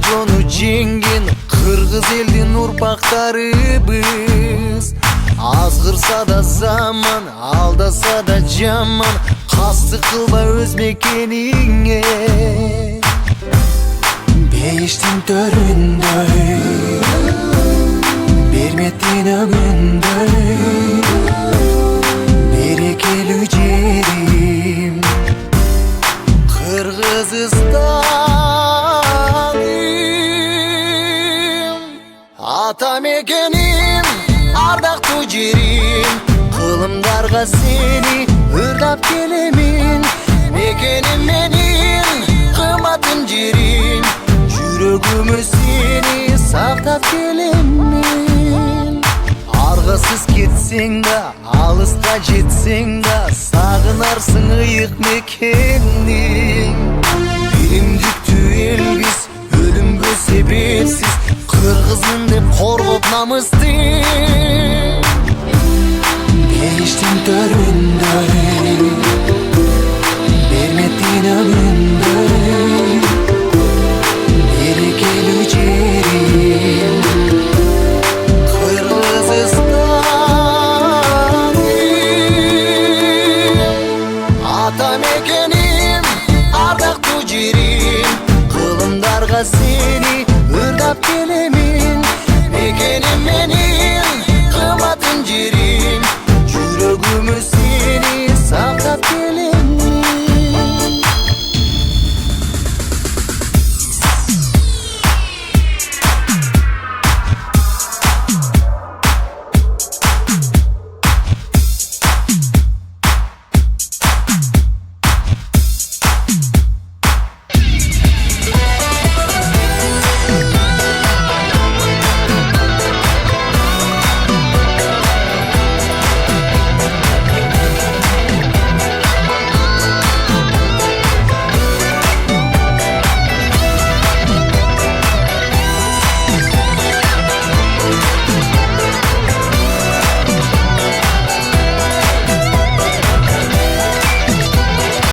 ошону жеңген кыргыз элдин урпактарыбыз. Азгырса да заман, алдаса да жаман, кастык кылба өз мекениңе. Бейиштин төрүндөй, берметтин өңүндөй, берекелүү жерим Кыргызстаным. Ата мекеним, ардактуу жерим, кылымдарга сени ырдап келемин. Мекеним менин, кымбатым жерим, жүрөгүмө сени сактап келемин. Аргасыз кетсең да, алыска жетсең да, сагынарсың ыйык мекениң. Биримдиктүү элбиз, өлүмгө себепсиз, кыргызмын деп коргоп намысты. Бейиштин төрүндөй, берметтин өңүндөй, берекелүү жерим Кыргызстаным. Ата мекеним, ардактуу жерим, кылымдарга сени ырдап келемин. Мекеним менин, кымбатым жерим, жүрөгүмө сени сактап келемин.